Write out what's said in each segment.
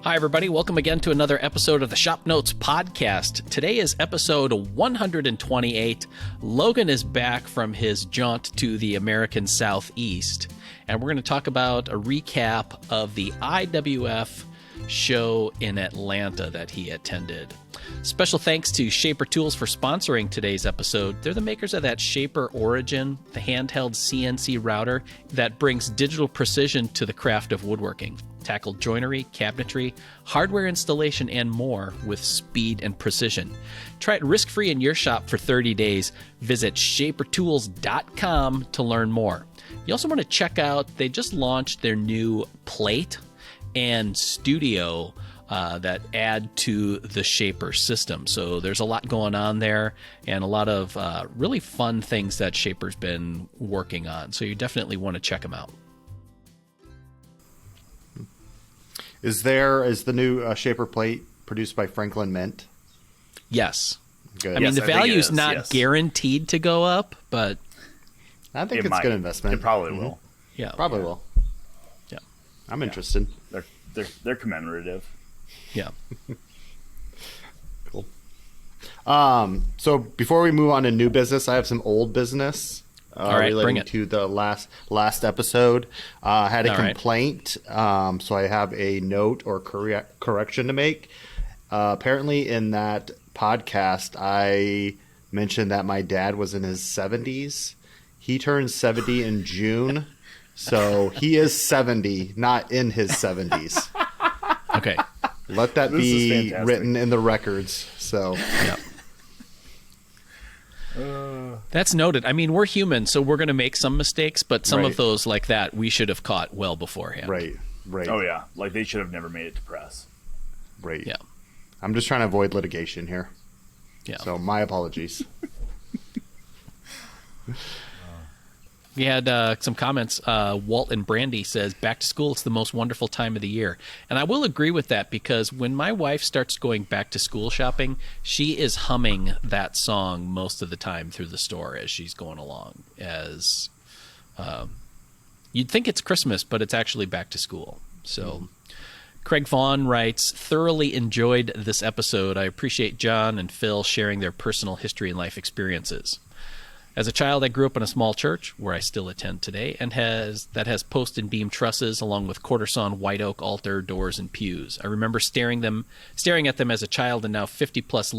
Hi, everybody. Welcome again to another episode of the ShopNotes Podcast. Today is episode 128. Logan is back from his jaunt to the American Southeast, and we're going to talk about a recap of the IWF show in Atlanta that he attended. Special thanks to Shaper Tools for sponsoring today's episode. They're the makers of that Shaper Origin, the handheld CNC router that brings digital precision to the craft of woodworking. Tackle joinery, cabinetry, hardware installation, and more with speed and precision. Try it risk-free in your shop for 30 days. Visit shapertools.com to learn more. You also want to check out, they just launched their new plate and studio that add to the Shaper system. So there's a lot going on there and a lot of really fun things that Shaper's been working on. So you definitely want to check them out. Is the new Shaper plate produced by Franklin Mint? Yes. Good. I mean, Yes, the I think value it is is, not yes. guaranteed to go up, but I think it's might. a good investment. It probably will. yeah. Probably will. Yeah. I'm interested. They're commemorative. Yeah. Cool. So before we move on to new business, I have some old business All right, bring relating it. to the last episode. I had a All right. complaint, so I have a note or correction to make. Apparently, in that podcast, I mentioned that my dad was in his 70s. He turned 70 in June, so he is 70, not in his 70s. Okay. Let that This is be fantastic. written in the records. So, Yeah. That's noted. I mean, we're human, so we're going to make some mistakes, but some Right. of those like that we should have caught well beforehand. right. Oh yeah, like they should have never made it to press. Right. Yeah. I'm just trying to avoid litigation here. Yeah. So my apologies. We had some comments. Walt and Brandy says, back to school, it's the most wonderful time of the year. And I will agree with that because when my wife starts going back to school shopping, she is humming that song most of the time through the store as she's going along. As you'd think it's Christmas, but it's actually back to school. So Craig Vaughn writes, thoroughly enjoyed this episode. I appreciate John and Phil sharing their personal history and life experiences. As a child, I grew up in a small church, where I still attend today, and has post and beam trusses along with quarter-sawn white oak altar, doors, and pews. I remember staring at them as a child, and now 50-plus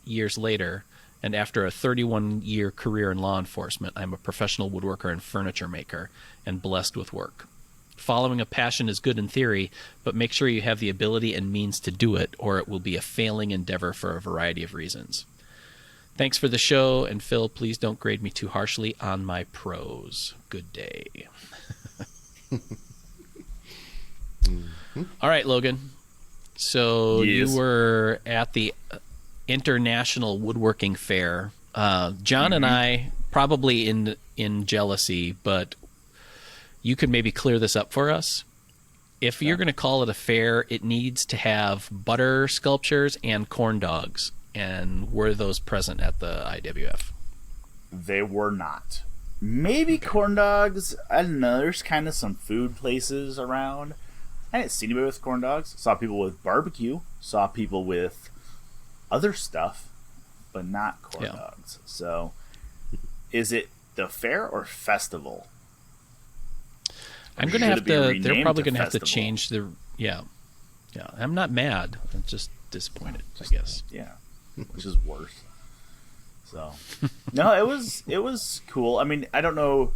years later, and after a 31-year career in law enforcement, I'm a professional woodworker and furniture maker, and blessed with work. Following a passion is good in theory, but make sure you have the ability and means to do it, or it will be a failing endeavor for a variety of reasons. Thanks for the show, and Phil, please don't grade me too harshly on my prose. Good day. All right, Logan. So Yes. you were at the International Woodworking Fair. John and I, probably in jealousy, but you could maybe clear this up for us. If you're going to call it a fair, it needs to have butter sculptures and corn dogs. And were those present at the IWF? They were not. Maybe corn dogs. I don't know. There's kind of some food places around. I didn't see anybody with corn dogs. Saw people with barbecue. Saw people with other stuff, but not corn Yeah. dogs. So, is it the fair or festival? I'm going to Should have it be to. They're renamed probably to going to have to festival? change the. Yeah. I'm not mad. I'm just disappointed, I guess. Yeah, which is worse. So, no, it was cool. I mean, I don't know.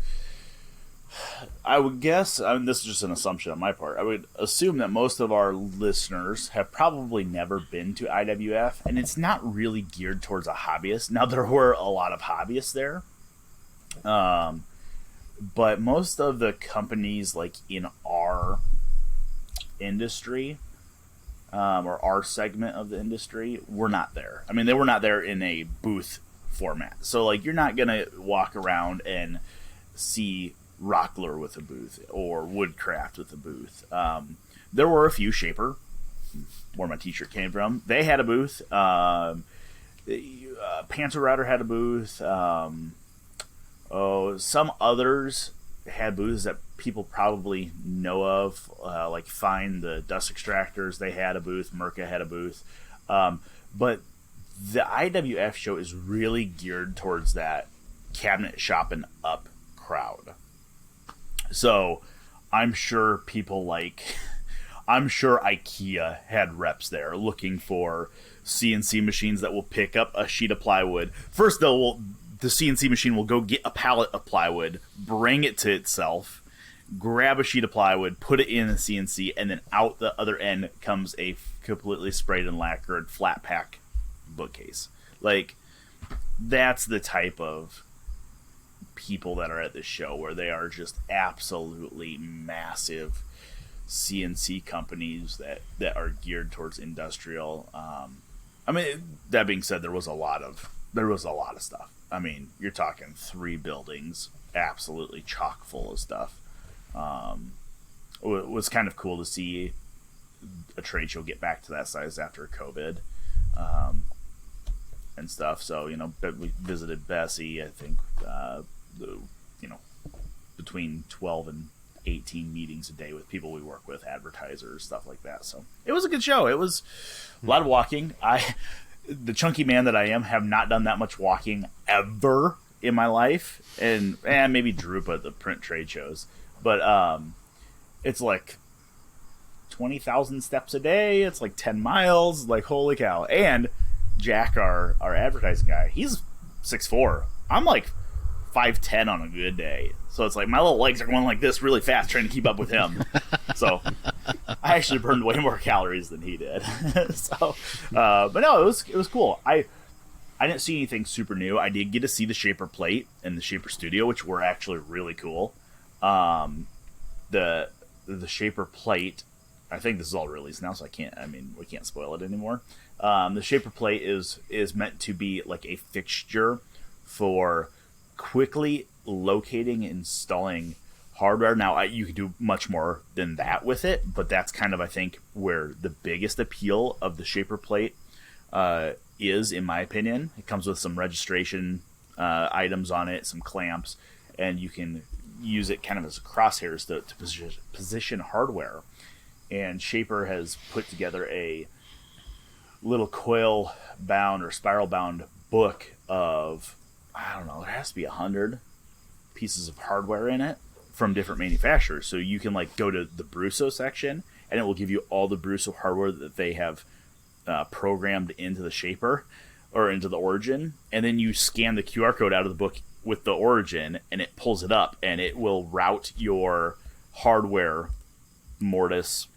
I would guess, I mean, this is just an assumption on my part. I would assume that most of our listeners have probably never been to IWF, and it's not really geared towards a hobbyist. Now, there were a lot of hobbyists there, but most of the companies, like in our industry, or our segment of the industry, were not there. I mean, they were not there in a booth format. So, like, you're not going to walk around and see Rockler with a booth or Woodcraft with a booth. There were a few. Shaper, where my t-shirt came from, they had a booth. Panther Router had a booth. Some others had booths that people probably know of, like Fine, the dust extractors, they had a booth. Merca had a booth. But the IWF show is really geared towards that cabinet shopping up crowd. So I'm sure I'm sure IKEA had reps there looking for CNC machines that will pick up a sheet of plywood. First, the CNC machine will go get a pallet of plywood, bring it to itself, grab a sheet of plywood, put it in the CNC, and then out the other end comes a completely sprayed and lacquered flat pack bookcase. Like, that's the type of people that are at this show, where they are just absolutely massive CNC companies that are geared towards industrial. I mean, that being said, there was a lot of stuff. I mean, you're talking 3 buildings absolutely chock full of stuff. It was kind of cool to see a trade show get back to that size after COVID, and stuff. So, you know, we visited Bessie, I think, between 12 and 18 meetings a day with people we work with, advertisers, stuff like that. So it was a good show. It was a lot of walking. The chunky man that I am, have not done that much walking ever in my life, and maybe Drupa at the print trade shows, but it's like 20,000 steps a day. It's like 10 miles. Like, holy cow! And Jack, our advertising guy, he's 6'4". I'm like 5'10" on a good day. So it's like my little legs are going like this really fast trying to keep up with him. So I actually burned way more calories than he did. So, but no, it was cool. I didn't see anything super new. I did get to see the Shaper plate and the Shaper Studio, which were actually really cool. The Shaper plate, I think this is all released now, so we can't spoil it anymore. The Shaper plate is meant to be like a fixture for quickly locating and installing hardware. Now, you can do much more than that with it, but that's kind of, I think, where the biggest appeal of the Shaper plate is, in my opinion. It comes with some registration items on it, some clamps, and you can use it kind of as crosshairs to position hardware. And Shaper has put together a little coil bound or spiral bound book of, I don't know, there has to be 100 pieces of hardware in it from different manufacturers. So you can like go to the Brusso section, and it will give you all the Brusso hardware that they have programmed into the Shaper or into the Origin, and then you scan the QR code out of the book with the Origin, and it pulls it up, and it will route your hardware mortise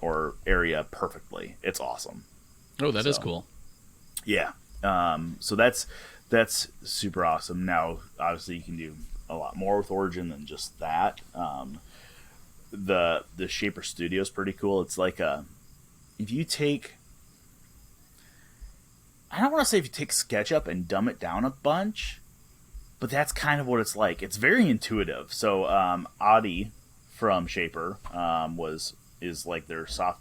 or area perfectly. It's awesome. Oh, that is cool. Yeah. So that's super awesome. Now, obviously, you can do a lot more with Origin than just that. The Shaper Studio is pretty cool. It's like if you take, I don't want to say if you take SketchUp and dumb it down a bunch, but that's kind of what it's like. It's very intuitive. So Adi from Shaper is like their I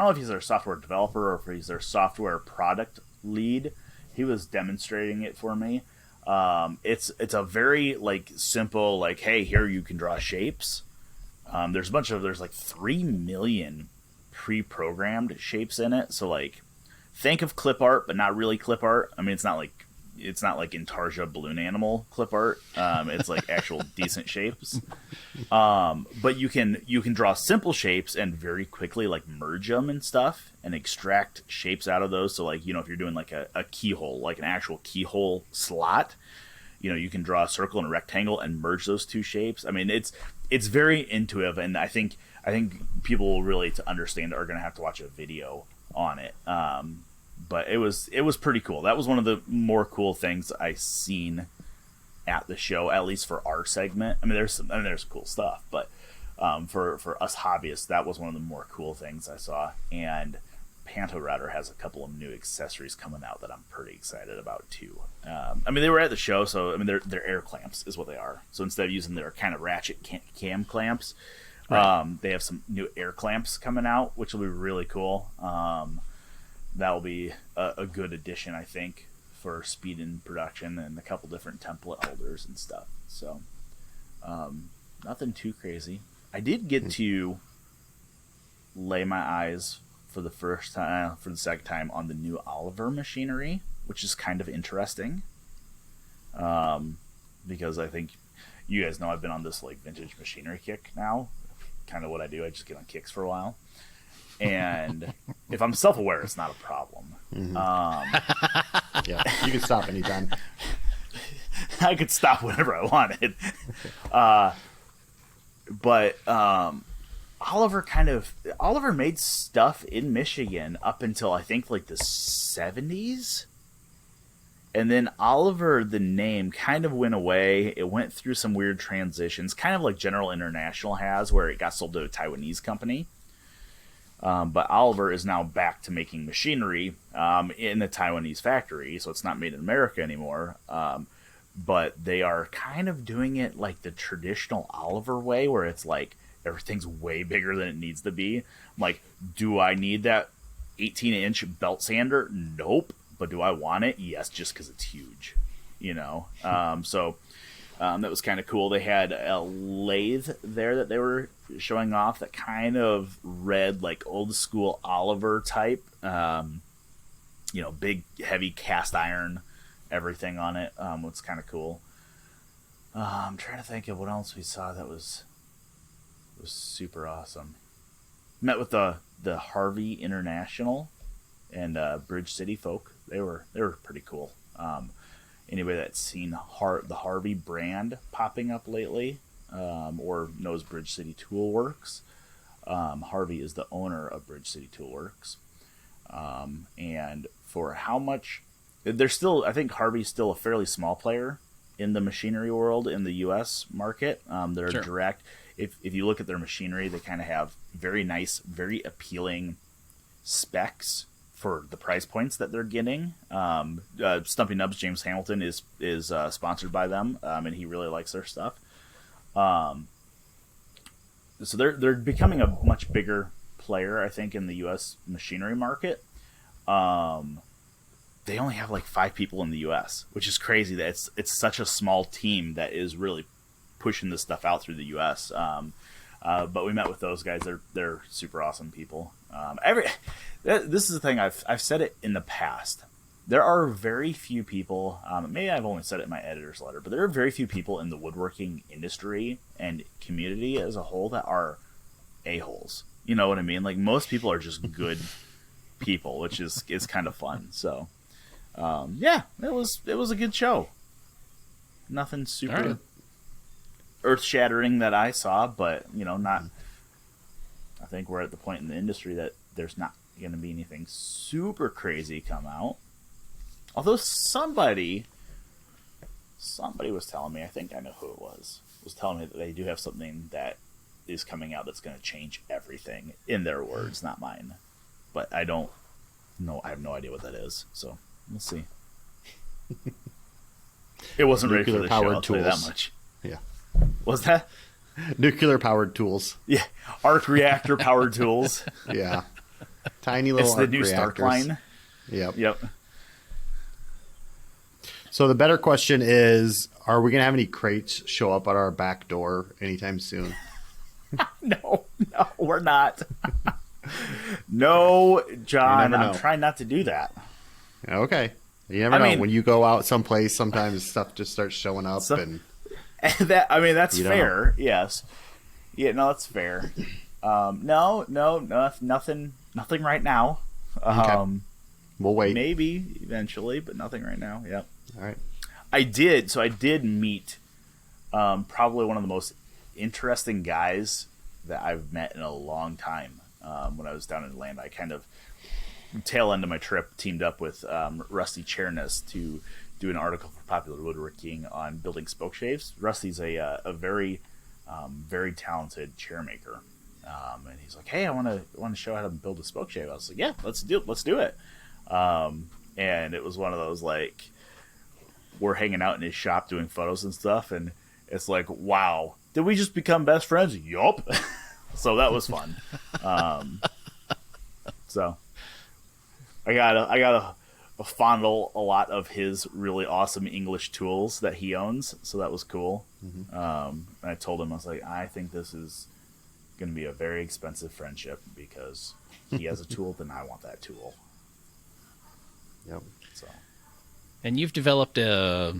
don't know if he's their software developer or if he's their software product lead. He was demonstrating it for me. It's a very like simple, like, hey, here you can draw shapes. There's like 3 million pre-programmed shapes in it. So like, think of clip art, but not really clip art. I mean, it's not like Intarsia balloon animal clip art. It's like actual decent shapes. But you can draw simple shapes and very quickly like merge them and stuff and extract shapes out of those. So like, if you're doing like a keyhole, like an actual keyhole slot, you can draw a circle and a rectangle and merge those two shapes. I mean, it's very intuitive, and I think people really, to understand it, are going to have to watch a video on it. But it was pretty cool. That was one of the more cool things I seen at the show, at least for our segment. I mean, there's cool stuff, but for us hobbyists, that was one of the more cool things I saw. And Panto Router has a couple of new accessories coming out that I'm pretty excited about too. I mean, they were at the show, so I mean, they're air clamps is what they are. So instead of using their kind of ratchet cam clamps, right, they have some new air clamps coming out, which will be really cool. That will be a good addition, I think, for speed in production, and a couple different template holders and stuff. So, nothing too crazy. I did get to lay my eyes for the second time on the new Oliver machinery, which is kind of interesting. Because I think you guys know I've been on this like vintage machinery kick now. Kind of what I do. I just get on kicks for a while. And if I'm self-aware, it's not a problem. Mm-hmm. Yeah, you can stop anytime. I could stop whenever I wanted. But Oliver made stuff in Michigan up until I think like the 70s. And then Oliver, the name, kind of went away. It went through some weird transitions, kind of like General International has, where it got sold to a Taiwanese company. But Oliver is now back to making machinery in the Taiwanese factory, so it's not made in America anymore. But they are kind of doing it like the traditional Oliver way, where it's like everything's way bigger than it needs to be. I'm like, do I need that 18-inch belt sander? Nope. But do I want it? Yes, just because it's huge, you know? So that was kind of cool. They had a lathe there that they were showing off that kind of read like old school Oliver type, big, heavy cast iron, everything on it. It's kind of cool. I'm trying to think of what else we saw that was super awesome. Met with the Harvey International and Bridge City folk. They were pretty cool. Anybody that's seen the Harvey brand popping up lately, or knows Bridge City Tool Works, Harvey is the owner of Bridge City Tool Works. And for how much, I think Harvey's still a fairly small player in the machinery world in the U.S. market. They're Sure. direct. If you look at their machinery, they kind of have very nice, very appealing specs for the price points that they're getting. Stumpy Nubs, James Hamilton is sponsored by them, and he really likes their stuff. So they're becoming a much bigger player, I think, in the U.S. machinery market. They only have like 5 people in the U.S., which is crazy that it's such a small team that is really pushing this stuff out through the U.S. But we met with those guys. They're super awesome people. This is the thing, I've said it in the past. There are very few people, maybe I've only said it in my editor's letter, but there are very few people in the woodworking industry and community as a whole that are a-holes. You know what I mean? Like, most people are just good people, which is kind of fun. So, yeah, it was a good show. Nothing super earth-shattering that I saw, but, not... I think we're at the point in the industry that there's not going to be anything super crazy come out. Although somebody was telling me, I think I know who it was telling me that they do have something that is coming out that's going to change everything, in their words, not mine. But I don't know. I have no idea what that is. So we'll see. It wasn't ready for the show, I'll tell you that much. Yeah. Was that? Nuclear powered tools. Yeah. Arc reactor powered tools. Yeah. Tiny little It's the arc new reactors. Stark line. Yep. So the better question is, are we going to have any crates show up at our back door anytime soon? No, we're not. No, John, I'm trying not to do that. Okay. You never know. When you go out someplace, sometimes stuff just starts showing up. That's fair. Yes. Yeah, no, that's fair. No, nothing right now. Okay. We'll wait. Maybe eventually, but nothing right now. Yep. All right. I did meet probably one of the most interesting guys that I've met in a long time. When I was down in Atlanta, I kind of tail end of my trip teamed up with Rusty Chernis to do an article for Popular Woodworking on building spoke shaves. Rusty's a very very talented chair maker, and he's like, "Hey, I want to show how to build a spoke shave." I was like, "Yeah, let's do it." And it was one of those, like, we're hanging out in his shop doing photos and stuff, and it's like, wow, did we just become best friends? Yup. So that was fun. So I got a fondle a lot of his really awesome English tools that he owns, so that was cool. Mm-hmm. And I told him, I was like, I think this is going to be a very expensive friendship because he has a tool, then I want that tool. Yep. So, And you've developed a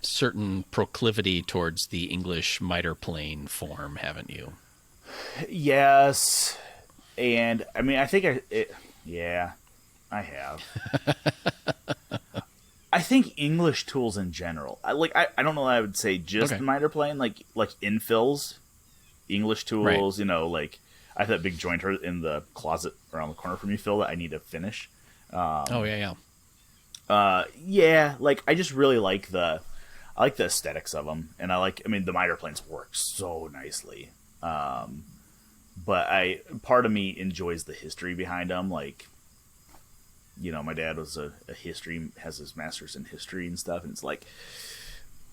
certain proclivity towards the English miter plane form, haven't you? yes, and I mean, I think I have. I think English tools in general. I don't know. I would say just the miter plane, like infills, English tools. Right. Like I have that big jointer in the closet around the corner from me, Phil, that I need to finish. Yeah. Yeah. Like I just really like the aesthetics of them, and I mean, the miter planes work so nicely. But part of me enjoys the history behind them, like. My dad was has his master's in history and stuff, and it's like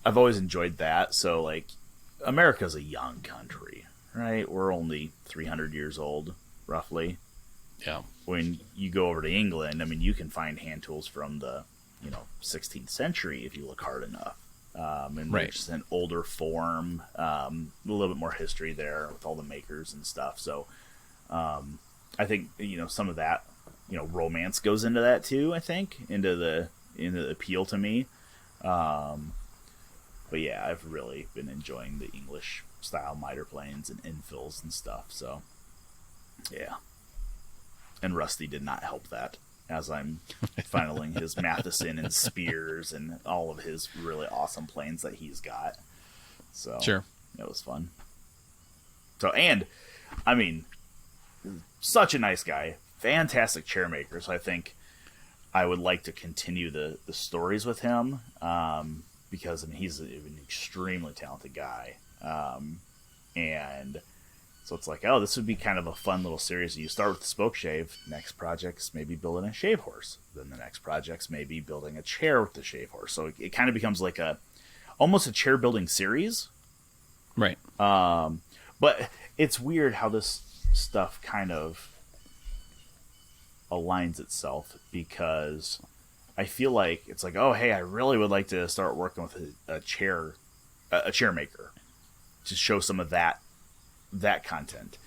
I've always enjoyed that. So like, America's a young country, right? We're only 300 years old, roughly. Yeah. When you go over to England, I mean, you can find hand tools from the 16th century if you look hard enough, and right. just an older form, a little bit more history there with all the makers and stuff. So I think some of that. Romance goes into that too. I think into the appeal to me. But yeah, I've really been enjoying the English style miter planes and infills and stuff. So yeah, and Rusty did not help that as I'm filing his Matheson and Spears and all of his really awesome planes that he's got. So sure, it was fun. So, and I mean, such a nice guy. Fantastic chair maker, so I think I would like to continue the stories with him because I mean he's an extremely talented guy, and so it's like, oh, this would be kind of a fun little series. You start with the spoke shave, next project's maybe building a shave horse, then the next project's maybe building a chair with the shave horse. So it kind of becomes like almost a chair building series, right? But it's weird how this stuff kind of aligns itself because I feel like it's like, oh, hey, I really would like to start working with a chair maker to show some of that content,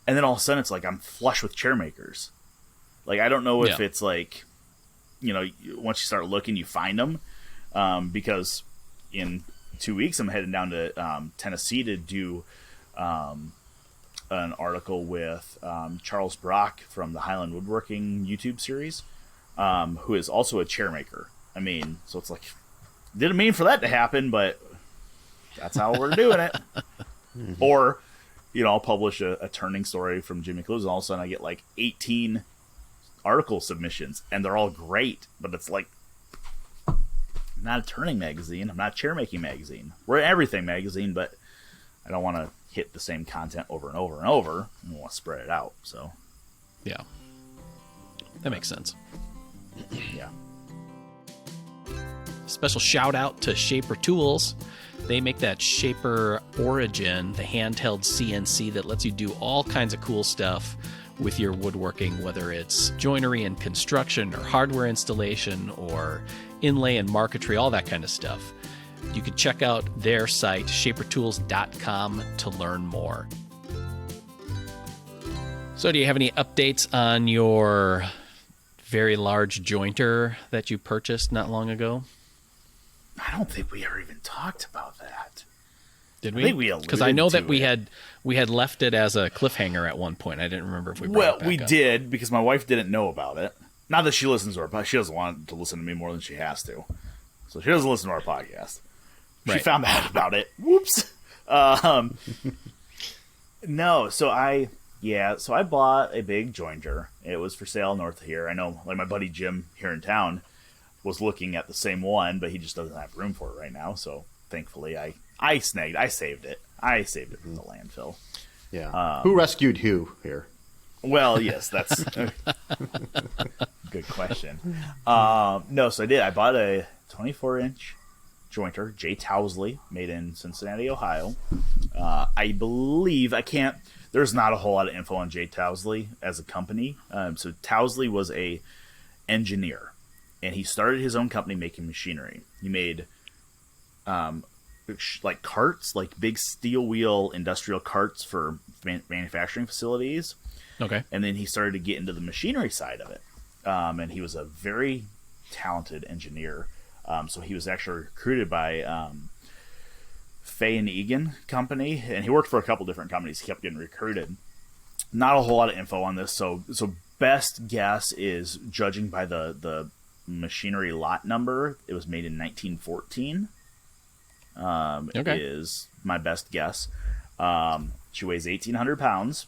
and then all of a sudden it's like I'm flush with chair makers. Like I don't know if it's like once you start looking you find them, because in 2 weeks I'm heading down to Tennessee to do an article with Charles Brock from the Highland Woodworking YouTube series, who is also a chair maker. I mean, so it's like, didn't mean for that to happen, but that's how we're doing it. Or, I'll publish a turning story from Jimmy Clues, and all of a sudden I get like 18 article submissions, and they're all great, but it's like, I'm not a turning magazine, I'm not a chair making magazine. We're an everything magazine, but I don't want to hit the same content over and over and over. I want to spread it out. So, yeah, that makes sense. Yeah. Special shout out to Shaper Tools. They make that Shaper Origin, the handheld CNC that lets you do all kinds of cool stuff with your woodworking, whether it's joinery and construction or hardware installation or inlay and marquetry, all that kind of stuff. You can check out their site, shapertools.com, to learn more. So do you have any updates on your very large jointer that you purchased not long ago? I don't think we ever even talked about that. Did we? I think we alluded because I know that to we it. had left it as a cliffhanger at one point. I didn't remember if we brought it back we up. did, because my wife didn't know about it. Not that she listens to our podcast. She doesn't want to listen to me more than she has to. So she doesn't listen to our podcast. She Right. found out about it. Whoops. No, so I bought a big jointer. It was for sale north of here. I know, like, my buddy Jim here in town was looking at the same one, but he just doesn't have room for it right now. So thankfully, I saved it. I saved it from the landfill. Yeah. Who rescued who here? Well, yes, that's a good question. No, so I did. I bought a 24-inch jointer, J. Towsley, made in Cincinnati, Ohio. I believe, there's not a whole lot of info on J. Towsley as a company. So Towsley was a engineer, and he started his own company making machinery. He made like carts, like big steel wheel industrial carts for manufacturing facilities. Okay. And then he started to get into the machinery side of it. And he was a very talented engineer. So he was actually recruited by Fay and Egan Company, and he worked for a couple different companies. He kept getting recruited. Not a whole lot of info on this, so best guess is, judging by the machinery lot number, it was made in 1914. Okay. Is my best guess. She weighs 1,800 pounds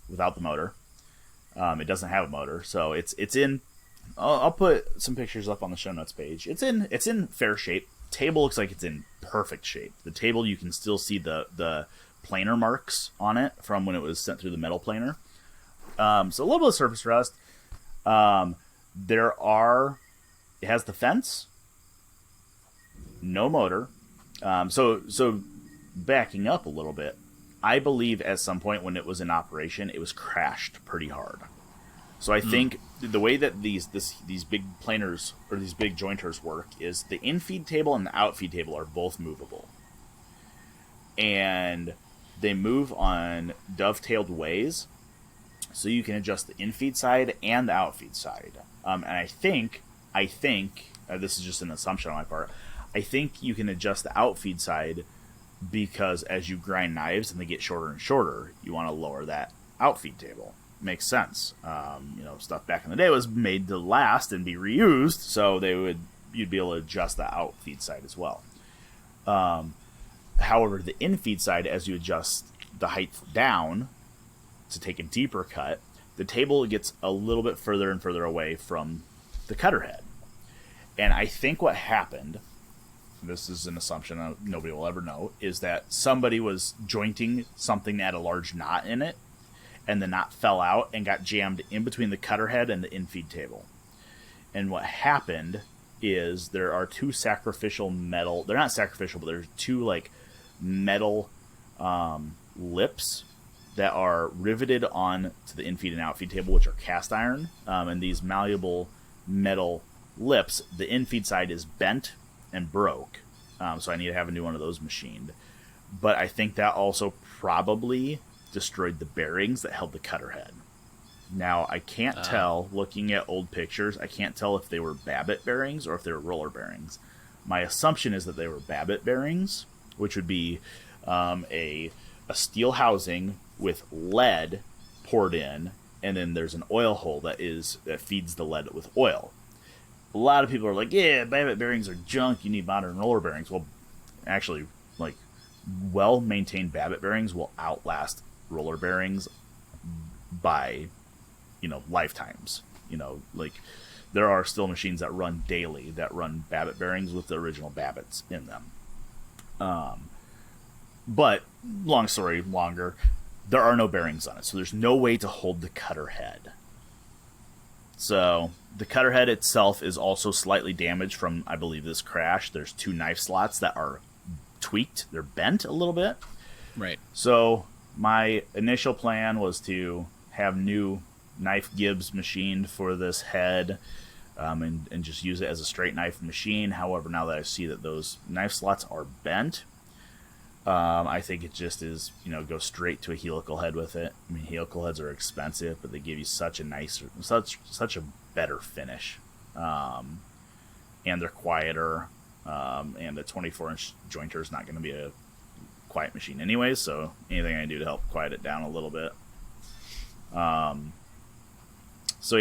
without the motor. It doesn't have a motor, so it's in. I'll put some pictures up on the show notes page. It's in fair shape. Table looks like it's in perfect shape. The table, you can still see the planer marks on it from when it was sent through the metal planer. So a little bit of surface rust. It has the fence, no motor. So backing up a little bit, I believe at some point when it was in operation, it was crashed pretty hard. So I think the way that these big planers or these big jointers work is the in-feed table and the out-feed table are both movable. And they move on dovetailed ways, so you can adjust the in-feed side and the out-feed side. And I think this is just an assumption on my part, I think you can adjust the out-feed side because as you grind knives and they get shorter and shorter, you want to lower that out-feed table. Makes sense. Stuff back in the day was made to last and be reused, so you'd be able to adjust the out-feed side as well. However, the in-feed side, as you adjust the height down to take a deeper cut, the table gets a little bit further and further away from the cutter head. And I think what happened, this is an assumption nobody will ever know, is that somebody was jointing something that had a large knot in it, and the knot fell out and got jammed in between the cutter head and the in-feed table. And what happened is there are two sacrificial metal... They're not sacrificial, but there's two, like, metal lips that are riveted on to the in-feed and out-feed table, which are cast iron. And these malleable metal lips, the in-feed side is bent and broke. So I need to have a new one of those machined. But I think that also probably destroyed the bearings that held the cutter head. Now, I can't tell, looking at old pictures, I can't tell if they were Babbitt bearings or if they were roller bearings. My assumption is that they were Babbitt bearings, which would be a steel housing with lead poured in, and then there's an oil hole that feeds the lead with oil. A lot of people are like, yeah, Babbitt bearings are junk, you need modern roller bearings. Well, actually, like, well-maintained Babbitt bearings will outlast roller bearings by, lifetimes. Like, there are still machines that run daily that run Babbitt bearings with the original Babbitts in them. But, long story longer, there are no bearings on it, so there's no way to hold the cutter head. So, the cutter head itself is also slightly damaged from, I believe, this crash. There's two knife slots that are tweaked. They're bent a little bit. Right. So, my initial plan was to have new knife gibs machined for this head, and just use it as a straight knife machine. However, now that I see that those knife slots are bent, I think it just is, go straight to a helical head with it. I mean, helical heads are expensive, but they give you such a better finish. And they're quieter, and the 24-inch jointer is not going to be a quiet machine anyways, so anything I can do to help quiet it down a little bit. So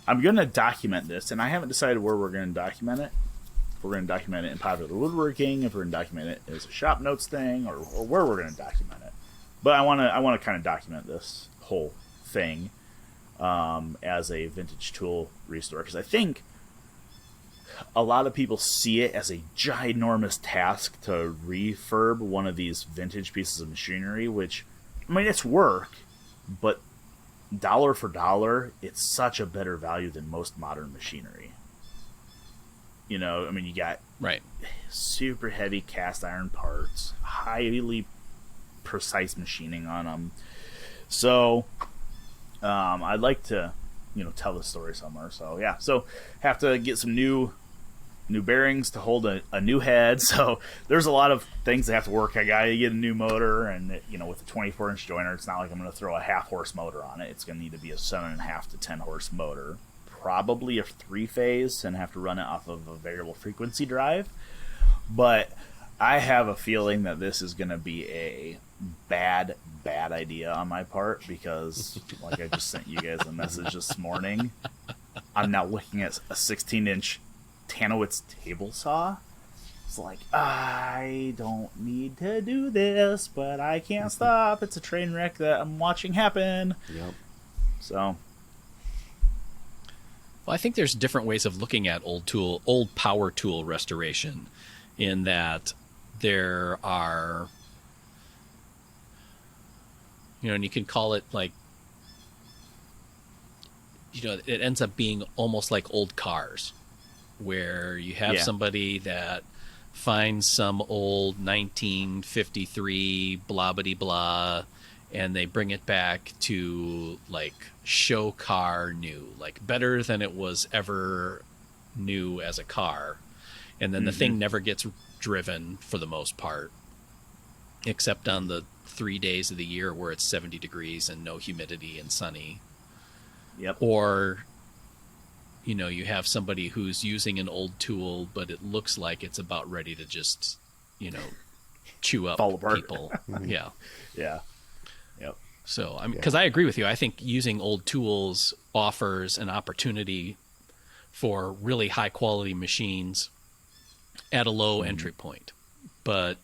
I'm going to document this, and I haven't decided where we're going to document it. If we're going to document it in Popular Woodworking, if we're going to document it as a Shop Notes thing, or where we're going to document it. But I want to kind of document this whole thing as a vintage tool restore, because I think a lot of people see it as a ginormous task to refurb one of these vintage pieces of machinery, which, I mean, it's work, but dollar for dollar, it's such a better value than most modern machinery. You got right, super heavy cast iron parts, highly precise machining on them. So, I'd like to, tell the story somewhere. So, yeah. So, have to get some new new bearings to hold a new head. So there's a lot of things that have to work. I got to get a new motor, and with a 24-inch jointer, it's not like I'm going to throw a half-horse motor on it. It's going to need to be a 7.5 to 10-horse motor, probably a 3-phase, and have to run it off of a variable frequency drive. But I have a feeling that this is going to be a bad idea on my part, because like I just sent you guys a message this morning, I'm now looking at a 16-inch Tanowitz table saw. It's like, I don't need to do this, but I can't stop. It's a train wreck that I'm watching happen. Yep. So, well, I think there's different ways of looking at old power tool restoration, in that there are, and you can call it like, it ends up being almost like old cars, where you have somebody that finds some old 1953 blah blah blah, and they bring it back to like show car new, like better than it was ever new as a car, and then the thing never gets driven for the most part, except on the 3 days of the year where it's 70 degrees and no humidity and sunny. Yep. Or you have somebody who's using an old tool, but it looks like it's about ready to just, chew up fall apart. people. Yeah. Yeah. Yep. So, because I agree with you. I think using old tools offers an opportunity for really high quality machines at a low entry point. But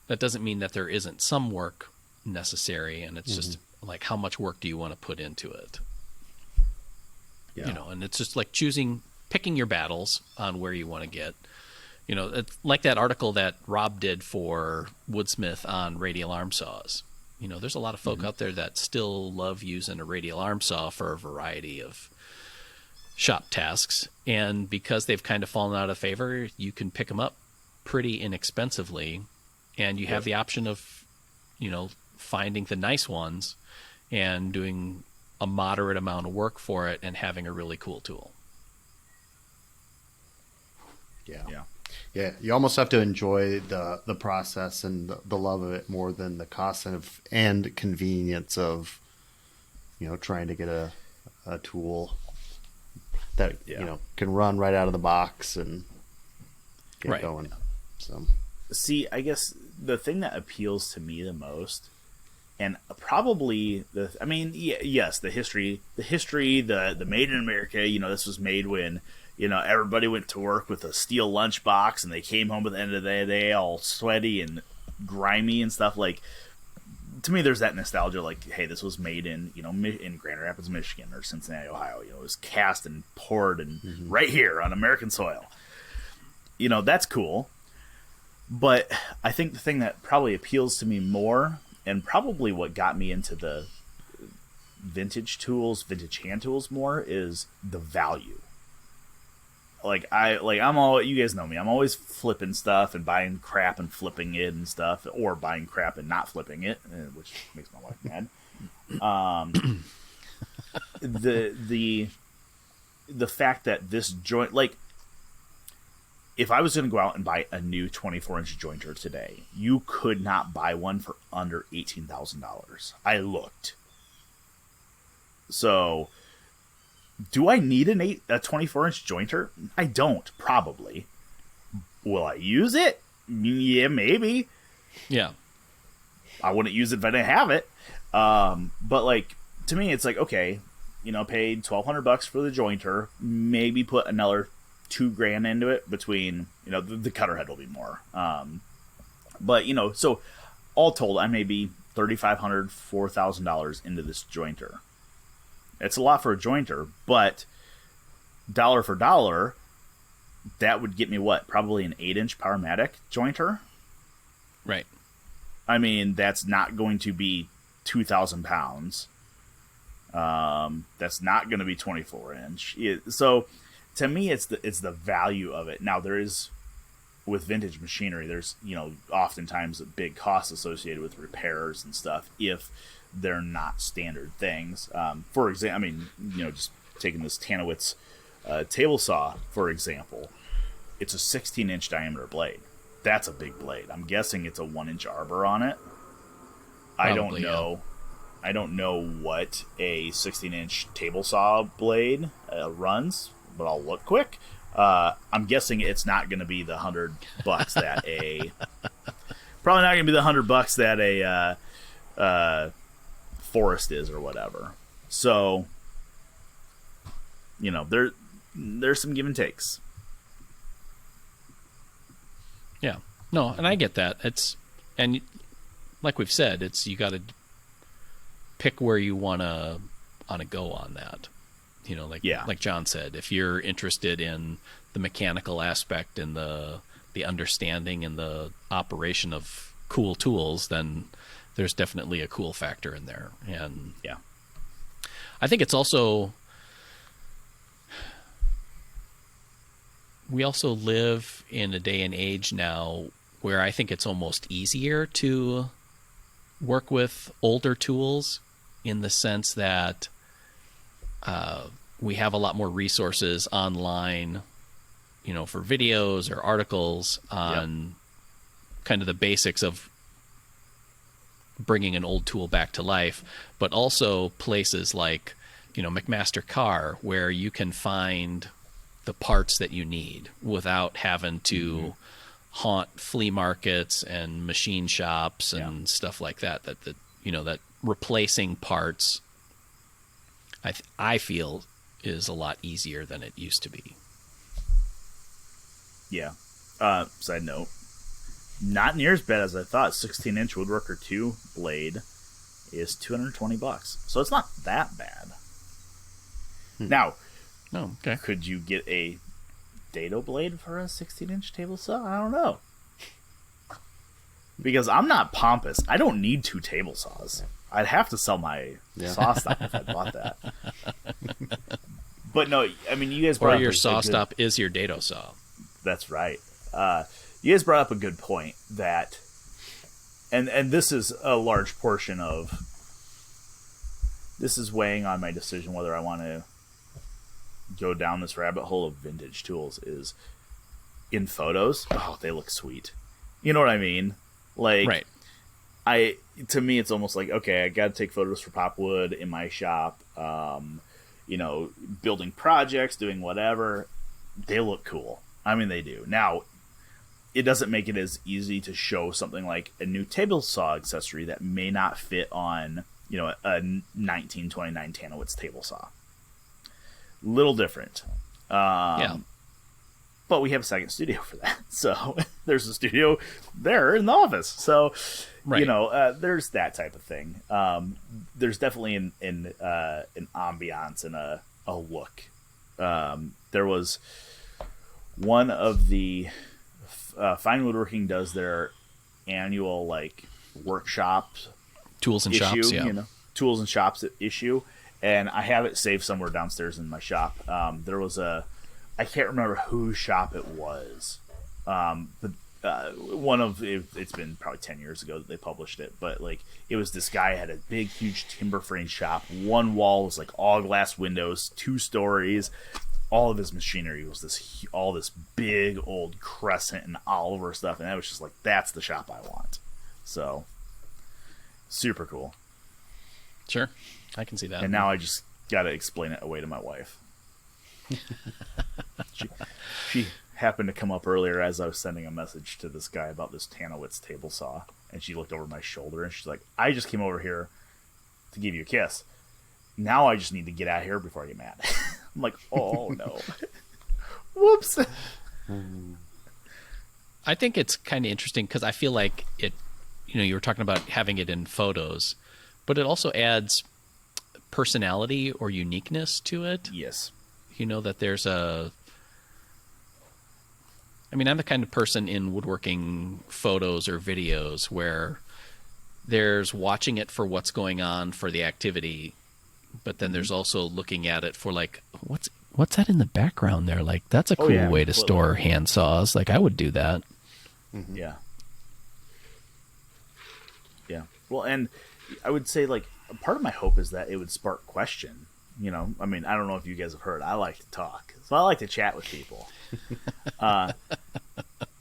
that doesn't mean that there isn't some work necessary, and it's just like, how much work do you want to put into it? Yeah. And it's just like picking your battles on where you want to get. It's like that article that Rob did for Woodsmith on radial arm saws. There's a lot of folk out there that still love using a radial arm saw for a variety of shop tasks. And because they've kind of fallen out of favor, you can pick them up pretty inexpensively. And you have the option of, finding the nice ones and doing a moderate amount of work for it and having a really cool tool. Yeah. You almost have to enjoy the process and the love of it more than the cost and convenience of, trying to get a tool that, can run right out of the box and get going. So, see, I guess the thing that appeals to me the most, and probably yes, the history, the made in America, this was made when, everybody went to work with a steel lunchbox, and they came home at the end of the day all sweaty and grimy and stuff. Like, to me, there's that nostalgia, like, hey, this was made in, in Grand Rapids, Michigan, or Cincinnati, Ohio. It was cast and poured and right here on American soil. That's cool. But I think the thing that probably appeals to me more, and probably what got me into the vintage hand tools more, is the value. You guys know me. I'm always flipping stuff and buying crap and flipping it and stuff, or buying crap and not flipping it, which makes my wife mad. The fact that this joint, like, if I was going to go out and buy a new 24-inch jointer today, you could not buy one for under $18,000. I looked. So, do I need a 24-inch jointer? I don't, probably. Will I use it? Yeah, maybe. Yeah. I wouldn't use it if I didn't have it. But, like, to me, it's like, okay, paid $1,200 for the jointer, maybe put another $2,000 into it between, the cutter head will be more. But, so all told, I may be $3,500, $4,000 into this jointer. It's a lot for a jointer, but dollar for dollar, that would get me what? Probably an 8-inch Powermatic jointer. Right. I mean, that's not going to be 2,000 pounds. That's not going to be 24-inch. So, to me, it's the value of it. Now, there is, with vintage machinery, there's, oftentimes a big cost associated with repairs and stuff if they're not standard things. For example, just taking this Tanowitz table saw, for example. it's a 16-inch diameter blade. That's a big blade. I'm guessing it's a 1-inch arbor on it. I don't know. Yeah. I don't know what a 16-inch table saw blade runs, but I'll look quick. I'm guessing it's not going to be the $100 that probably not going to be the $100 that a Forest is or whatever. So, there's some give and takes. Yeah. No, and I get that. And like we've said, you got to pick where you want to go on that. Like John said, if you're interested in the mechanical aspect and the understanding and the operation of cool tools, then there's definitely a cool factor in there. And yeah, I think it's also, we also live in a day and age now where I think it's almost easier to work with older tools, in the sense that we have a lot more resources online, for videos or articles on kind of the basics of bringing an old tool back to life, but also places like, McMaster Carr, where you can find the parts that you need without having to haunt flea markets and machine shops and stuff like that. That replacing parts, I feel, is a lot easier than it used to be. Yeah. Side note, not near as bad as I thought. 16-inch Woodworker 2 blade is $220, so it's not that bad. Now, could you get a dado blade for a 16-inch table saw? I don't know, because I'm not pompous. I don't need 2 table saws. I'd have to sell my saw stop if I bought that. But no, I mean, you guys brought up your saw stop is your dado saw. That's right. You guys brought up a good point that, and this is a large portion of, this is weighing on my decision whether I want to go down this rabbit hole of vintage tools, is in photos. Oh, they look sweet. You know what I mean? Like, right. To me, it's almost like, okay, I got to take photos for Popwood in my shop, building projects, doing whatever. They look cool. I mean, they do. Now, it doesn't make it as easy to show something like a new table saw accessory that may not fit on, a 1929 Tanowitz table saw. Little different. But we have a second studio for that. So there's a studio there in the office. So, there's that type of thing. There's definitely an ambiance and a look. There was one of the Fine Woodworking does their annual workshops, tools and issue, shops, tools and shops issue, and I have it saved somewhere downstairs in my shop. There was I can't remember whose shop it was, but it's been probably 10 years ago that they published it, but it was this guy had a big, huge timber frame shop. One wall was all glass windows, 2 stories. All of his machinery was all this big old Crescent and Oliver stuff, and I was just like, that's the shop I want. So, super cool. Sure, I can see that. And now I just got to explain it away to my wife. She happened to come up earlier as I was sending a message to this guy about this Tanowitz table saw, and she looked over my shoulder and she's like, I just came over here to give you a kiss. Now I just need to get out of here before I get mad. I'm like, oh no. Whoops. I think it's kind of interesting because I feel like it, you were talking about having it in photos, but it also adds personality or uniqueness to it. Yes. That there's I'm the kind of person in woodworking photos or videos where there's watching it for what's going on for the activity, but then there's also looking at it for what's that in the background there? That's a cool way to store hand saws. I would do that. Mm-hmm. Yeah. Yeah. Well, and I would say part of my hope is that it would spark question I mean, I don't know if you guys have heard, I like to talk, so I like to chat with people.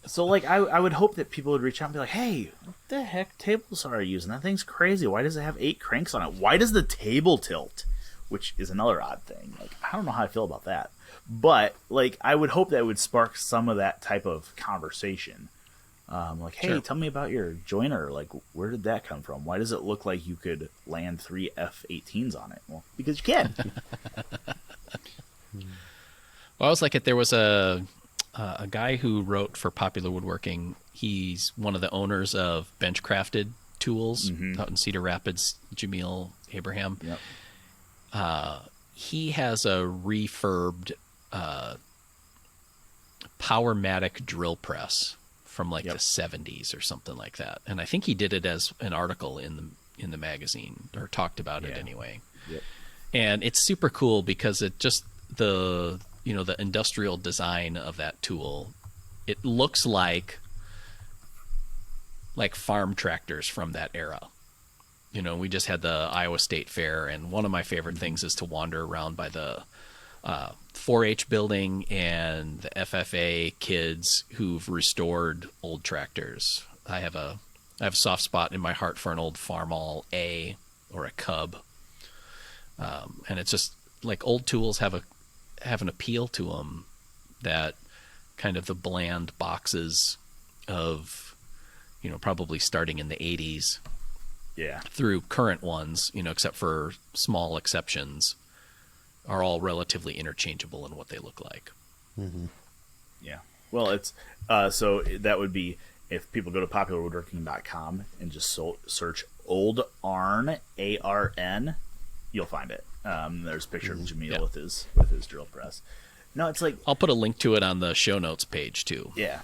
So like I would hope that people would reach out and be like, hey, what the heck tables are you using? That thing's crazy. Why does it have 8 cranks on it? Why does the table tilt? Which is another odd thing. Like, I don't know how I feel about that. But like, I would hope that would spark some of that type of conversation. Like, hey, Sure. tell me about your joiner. Like, where did that come from? Why does it look like you could land 3 F-18s on it? Well, because you can. Well, I was like, there was a guy who wrote for Popular Woodworking. He's one of the owners of Benchcrafted Tools out in Cedar Rapids, Jameel Abraham. Yep. He has a refurbed Powermatic drill press from like the 70s or something like that. And I think he did it as an article in the magazine, or talked about it anyway. Yep. And it's super cool because it just the industrial design of that tool, it looks like farm tractors from that era. We just had the Iowa State Fair, and one of my favorite things is to wander around by the 4-H building and the FFA kids who've restored old tractors. I have a soft spot in my heart for an old Farmall A or a Cub, and it's just like old tools have an appeal to them that kind of the bland boxes of probably starting in the 80s through current ones, except for small exceptions, are all relatively interchangeable in what they look like. Mm-hmm. Yeah. Well, it's so that would be if people go to popularwoodworking.com and just search Old Arn, ARN, you'll find it. There's a picture of Jameel with his drill press. No, it's like, I'll put a link to it on the show notes page too. Yeah.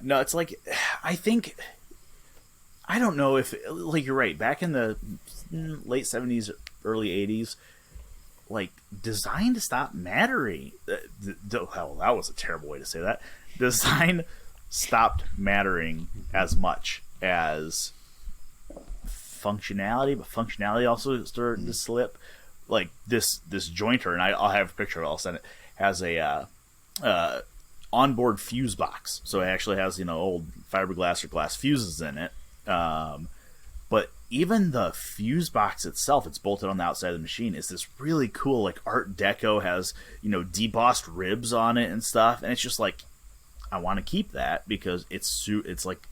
No, it's like, I don't know if, like, you're right. Back in the late 70s, early 80s, like, design stopped mattering. Hell, that was a terrible way to say that. Design stopped mattering as much as functionality, but functionality also started to slip. Like, this jointer, and I'll have a picture of it, I'll send it, has a onboard fuse box. So it actually has, old fiberglass or glass fuses in it. But even the fuse box itself, it's bolted on the outside of the machine, is this really cool, like, Art Deco, has, debossed ribs on it and stuff. And it's just like, I want to keep that because it's like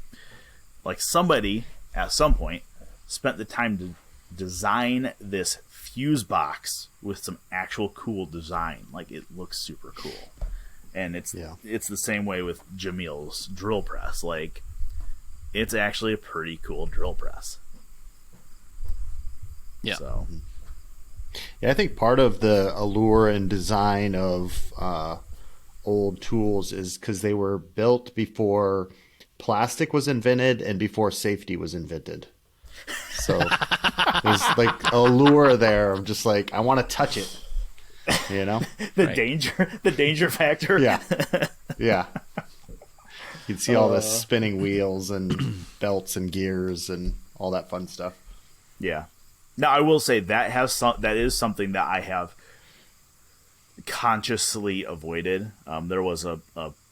somebody at some point spent the time to design this fuse box with some actual cool design. Like, it looks super cool. And it's the same way with Jameel's drill press. Like, it's actually a pretty cool drill press. Yeah. So, I think part of the allure and design of old tools is because they were built before plastic was invented and before safety was invented. So there's like a lure there of just like, I want to touch it, the danger factor. Yeah. You'd see all the spinning wheels and belts and gears and all that fun stuff. Yeah. Now, I will say that is something that I have consciously avoided. There was a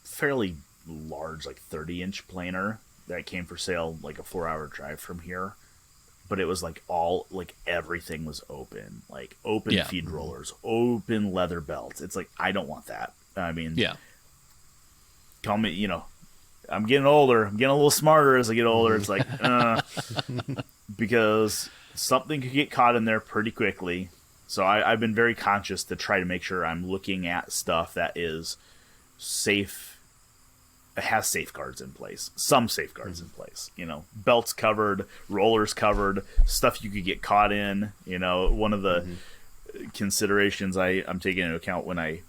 fairly large, like 30-inch planer that came for sale, like a 4-hour drive from here. But it was like everything was open, like open feed rollers, open leather belts. It's like, I don't want that. I mean, call me, I'm getting older. I'm getting a little smarter as I get older. It's like, because something could get caught in there pretty quickly. So I've been very conscious to try to make sure I'm looking at stuff that is safe. It has safeguards in place, some safeguards in place, belts covered, rollers covered, stuff you could get caught in. One of the considerations I'm taking into account when I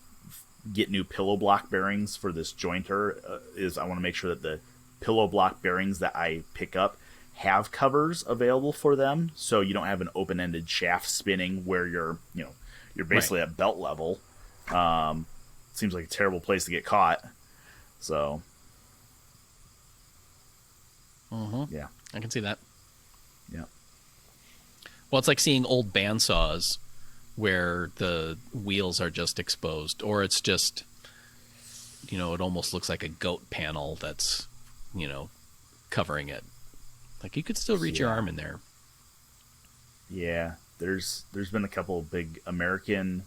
get new pillow block bearings for this jointer is I want to make sure that the pillow block bearings that I pick up have covers available for them, so you don't have an open-ended shaft spinning where you're basically at belt level. Seems like a terrible place to get caught. So, yeah, I can see that. Yeah. Well, it's like seeing old bandsaws where the wheels are just exposed, or it's just, it almost looks like a goat panel that's, covering it. Like you could still reach your arm in there. Yeah, there's been a couple of big American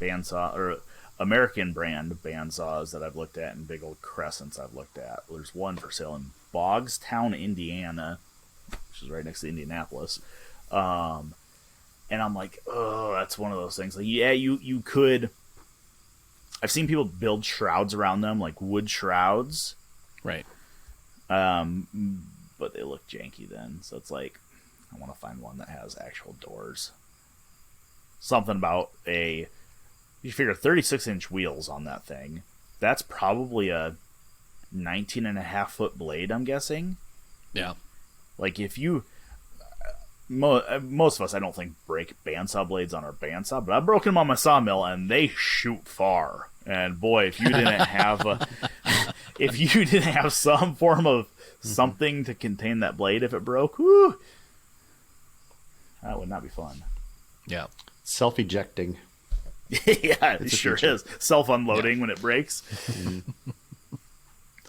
bandsaw or American brand bandsaws that I've looked at, and big old crescents I've looked at. There's one for sale in Bogstown, Indiana, which is right next to Indianapolis. And I'm like, oh, that's one of those things. Like, yeah, you could. I've seen people build shrouds around them, like wood shrouds. Right. But they look janky then. So it's like, I want to find one that has actual doors. Something about you figure 36-inch wheels on that thing. That's probably a 19.5-foot blade, I'm guessing. Yeah. Like if you, most of us, I don't think, break bandsaw blades on our bandsaw, but I've broken them on my sawmill, and they shoot far. And boy, if you didn't have some form of something to contain that blade if it broke, whoo, that would not be fun. Yeah. Self-ejecting. Yeah, it sure is. Self-unloading when it breaks.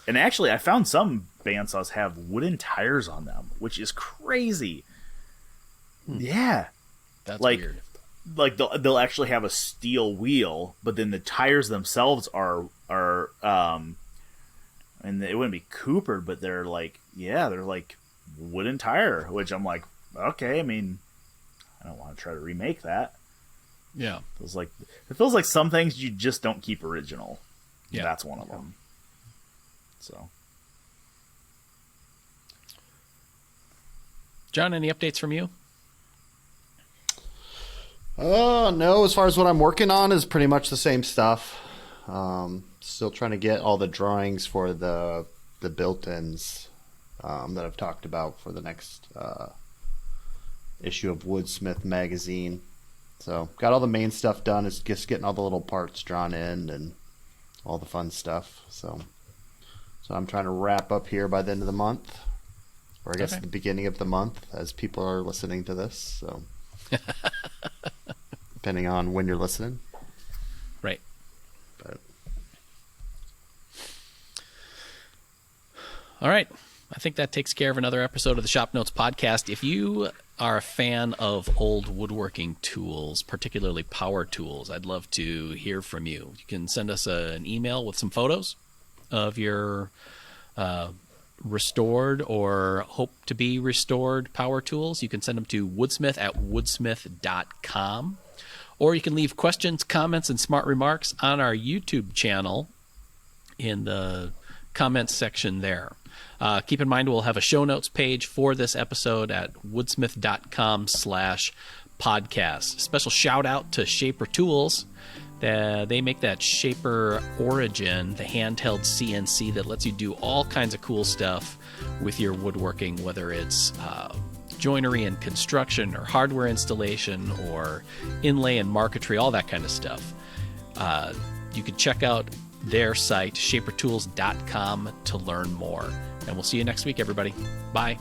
And actually, I found some bandsaws have wooden tires on them, which is crazy. Yeah. That's weird. Like they'll actually have a steel wheel, but then the tires themselves are and it wouldn't be coopered, but they're like wooden tire, which I'm like, okay, I mean, I don't want to try to remake that. Yeah. It feels like some things you just don't keep original. Yeah. That's one of them. So, John, any updates from you? No, as far as what I'm working on is pretty much the same stuff. Still trying to get all the drawings for the built-ins that I've talked about for the next issue of Woodsmith magazine. So got all the main stuff done. It's just getting all the little parts drawn in and all the fun stuff. So I'm trying to wrap up here by the end of the month, or I guess at the beginning of the month as people are listening to this. So depending on when you're listening. Right. But all right. I think that takes care of another episode of the ShopNotes Podcast. If you are a fan of old woodworking tools, particularly power tools, I'd love to hear from you. You can send us an email with some photos of your restored or hope to be restored power tools. You can send them to woodsmith@woodsmith.com. Or you can leave questions, comments, and smart remarks on our YouTube channel in the comments section there. Keep in mind, we'll have a show notes page for this episode at woodsmith.com/podcast. Special shout out to Shaper Tools. They make that Shaper Origin, the handheld CNC that lets you do all kinds of cool stuff with your woodworking, whether it's joinery and construction or hardware installation or inlay and marquetry, all that kind of stuff. You can check out their site, shapertools.com, to learn more. And we'll see you next week, everybody. Bye.